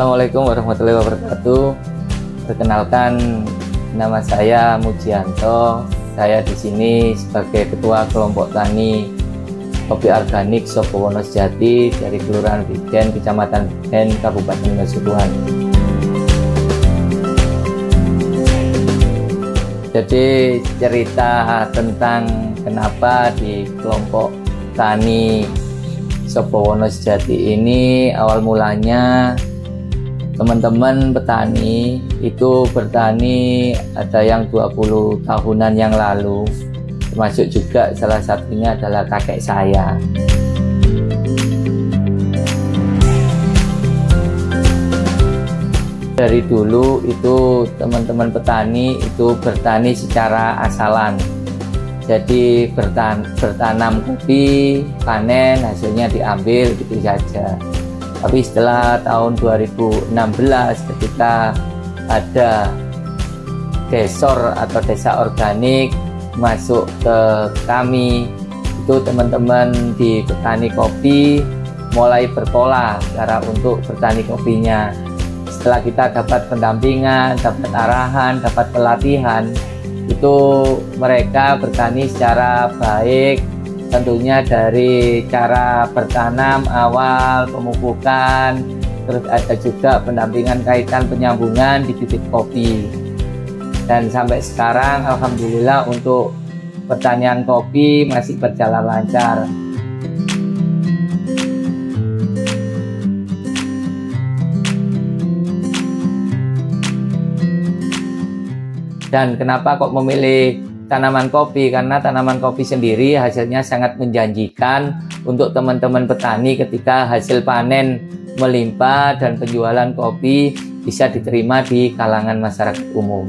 Assalamualaikum warahmatullahi wabarakatuh. Perkenalkan, nama saya Mujianto. Saya di sini sebagai Ketua Kelompok Tani Kopi Organik Sopo Wonosejati dari Kelurahan Bijen, Kecamatan Bijen, Kabupaten Pasuruan. Jadi cerita tentang kenapa di kelompok tani Sopo Wonosejati ini awal mulanya teman-teman petani itu bertani ada yang 20 tahunan yang lalu, termasuk juga salah satunya adalah kakek saya. Dari dulu itu teman-teman petani itu bertani secara asalan. Jadi bertanam kopi, panen, hasilnya diambil gitu saja. Tapi setelah tahun 2016 ketika ada desor atau desa organik masuk ke kami, itu teman-teman di petani kopi mulai berpola cara untuk bertani kopinya. Setelah kita dapat pendampingan, dapat arahan, dapat pelatihan, itu mereka bertani secara baik, tentunya dari cara bertanam awal, pemupukan, terus ada juga pendampingan kaitan penyambungan di bibit kopi. Dan sampai sekarang alhamdulillah untuk pertanian kopi masih berjalan lancar. Dan kenapa kok memilih tanaman kopi? Karena tanaman kopi sendiri hasilnya sangat menjanjikan untuk teman-teman petani ketika hasil panen melimpah dan penjualan kopi bisa diterima di kalangan masyarakat umum.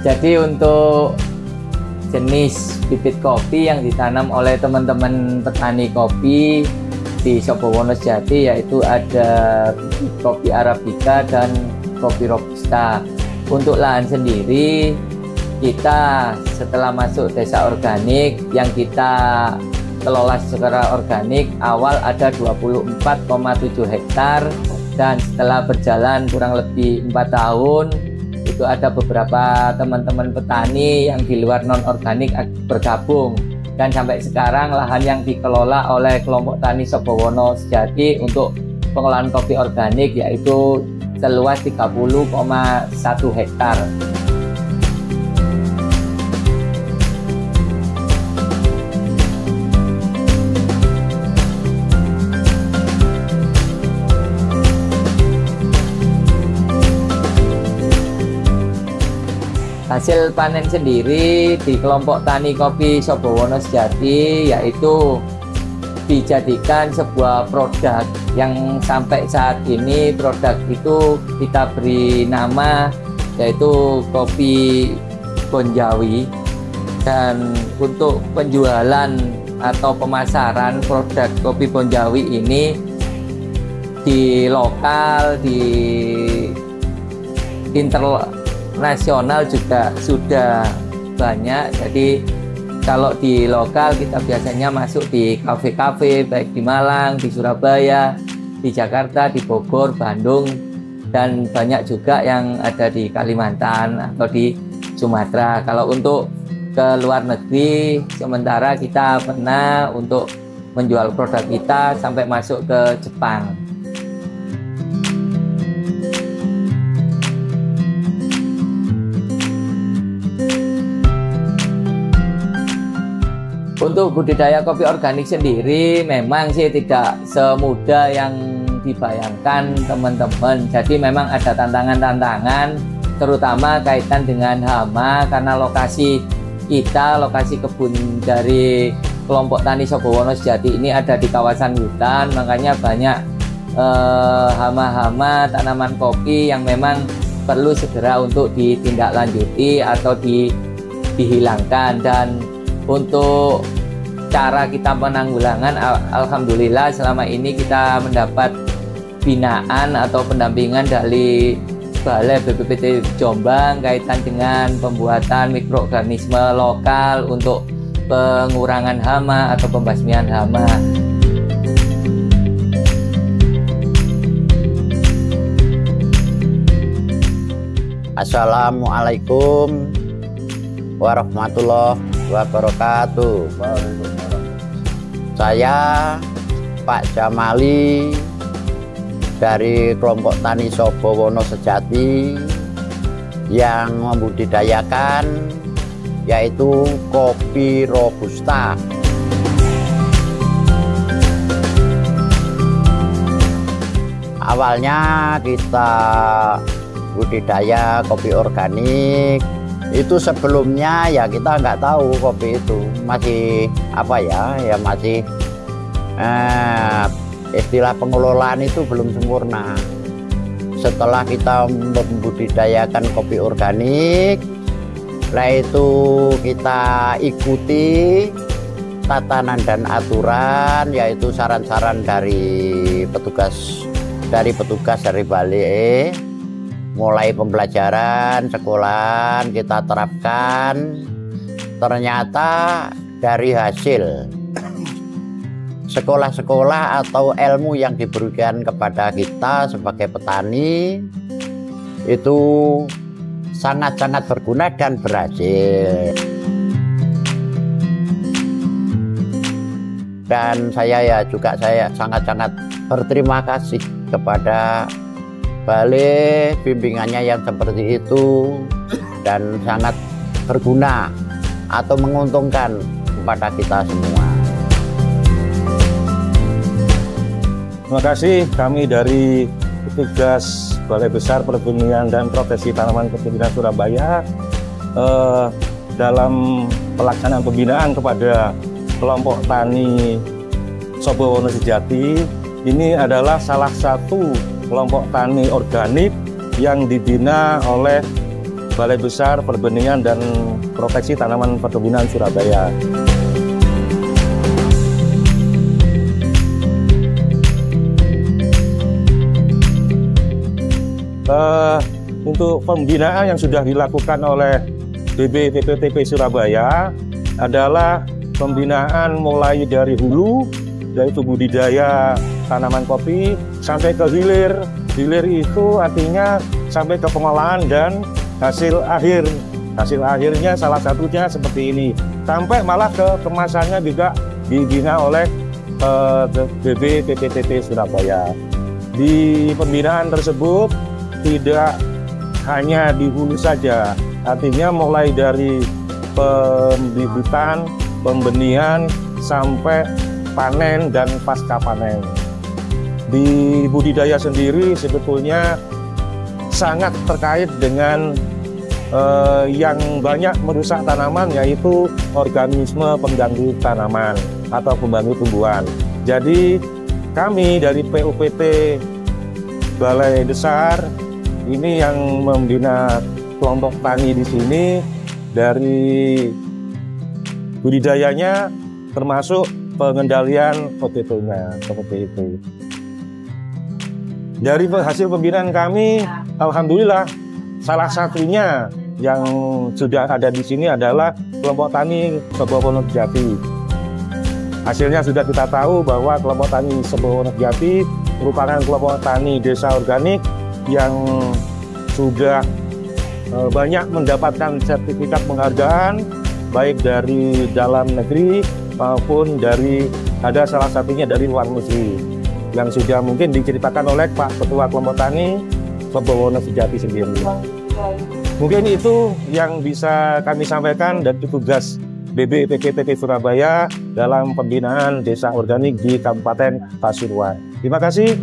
Jadi untuk jenis bibit kopi yang ditanam oleh teman-teman petani kopi di Sopo Wonosejati yaitu ada kopi Arabica dan kopi Robusta. Untuk lahan sendiri kita setelah masuk desa organik yang kita kelola secara organik awal ada 24,7 hektar dan setelah berjalan kurang lebih 4 tahun itu ada beberapa teman-teman petani yang di luar non-organik bergabung, dan sampai sekarang lahan yang dikelola oleh kelompok tani Sopo Wonosejati untuk pengolahan kopi organik yaitu seluas 30,1 hektar. Hasil panen sendiri di kelompok tani kopi Sopo Wonosejati yaitu dijadikan sebuah produk yang sampai saat ini produk itu kita beri nama yaitu kopi Bonjawi. Dan untuk penjualan atau pemasaran produk kopi Bonjawi ini di lokal, di internasional juga sudah banyak. Jadi kalau di lokal kita biasanya masuk di kafe-kafe baik di Malang, di Surabaya, di Jakarta, di Bogor, Bandung, dan banyak juga yang ada di Kalimantan atau di Sumatera. Kalau untuk ke luar negeri sementara kita pernah untuk menjual produk kita sampai masuk ke Jepang. Untuk budidaya kopi organik sendiri memang sih tidak semudah yang dibayangkan teman-teman. Jadi memang ada tantangan-tantangan terutama kaitan dengan hama karena lokasi kita, lokasi kebun dari kelompok tani Sopo Wonosejati ini ada di kawasan hutan, makanya banyak hama-hama tanaman kopi yang memang perlu segera untuk ditindaklanjuti atau dihilangkan. Dan untuk cara kita penanggulangan, alhamdulillah selama ini kita mendapat binaan atau pendampingan dari Balai BPPT Jombang kaitan dengan pembuatan mikroorganisme lokal untuk pengurangan hama atau pembasmian hama. Assalamualaikum warahmatullahi wabarakatuh. Saya Pak Jamali dari kelompok tani Sobowono Sejati yang membudidayakan yaitu kopi robusta. Awalnya kita budidaya kopi organik itu sebelumnya ya kita nggak tahu kopi itu masih apa ya masih istilah pengelolaan itu belum sempurna. Setelah kita membudidayakan kopi organik, setelah itu kita ikuti tatanan dan aturan, yaitu saran-saran dari petugas dari balai. Mulai pembelajaran sekolahan kita terapkan, ternyata dari hasil sekolah-sekolah atau ilmu yang diberikan kepada kita sebagai petani itu sangat-sangat berguna dan berhasil. Dan saya sangat-sangat berterima kasih kepada Balai bimbingannya yang seperti itu dan sangat berguna atau menguntungkan kepada kita semua. Terima kasih kami dari petugas Balai Besar Perbenihan dan Proteksi Tanaman Kepentingan Surabaya dalam pelaksanaan pembinaan kepada kelompok tani Sobowono Sejati. Ini adalah salah satu kelompok tani organik yang dibina oleh Balai Besar Perbenihan dan Proteksi Tanaman Perkebunan Surabaya. Untuk pembinaan yang sudah dilakukan oleh BPPT Surabaya adalah pembinaan mulai dari hulu, yaitu budidaya tanaman kopi, sampai ke hilir. Hilir itu artinya sampai ke pengolahan dan hasil akhir. Hasil akhirnya salah satunya seperti ini. Sampai malah ke kemasannya juga dibina oleh BPPT Surabaya. Di pembinaan tersebut tidak hanya di hulu saja, artinya mulai dari pembibitan, pembenihan sampai panen dan pasca panen. Di budidaya sendiri sebetulnya sangat terkait dengan yang banyak merusak tanaman, yaitu organisme pengganggu tanaman atau pengganggu tumbuhan. Jadi kami dari PUPT Balai Besar ini yang membina kelompok tani di sini, dari budidayanya termasuk pengendalian OTT-nya seperti itu. Dari hasil pembinaan kami, alhamdulillah salah satunya yang sudah ada di sini adalah kelompok tani Sobowono Sejati. Hasilnya sudah kita tahu bahwa kelompok tani Sobowono Sejati merupakan kelompok tani desa organik yang sudah banyak mendapatkan sertifikat penghargaan baik dari dalam negeri maupun ada salah satunya dari luar negeri yang sudah mungkin diceritakan oleh Pak Ketua Kelompok Tani Sobowono Sejati sendiri. Mungkin itu yang bisa kami sampaikan dari petugas BPPT Surabaya dalam pembinaan desa organik di Kabupaten Pasuruan. Terima kasih.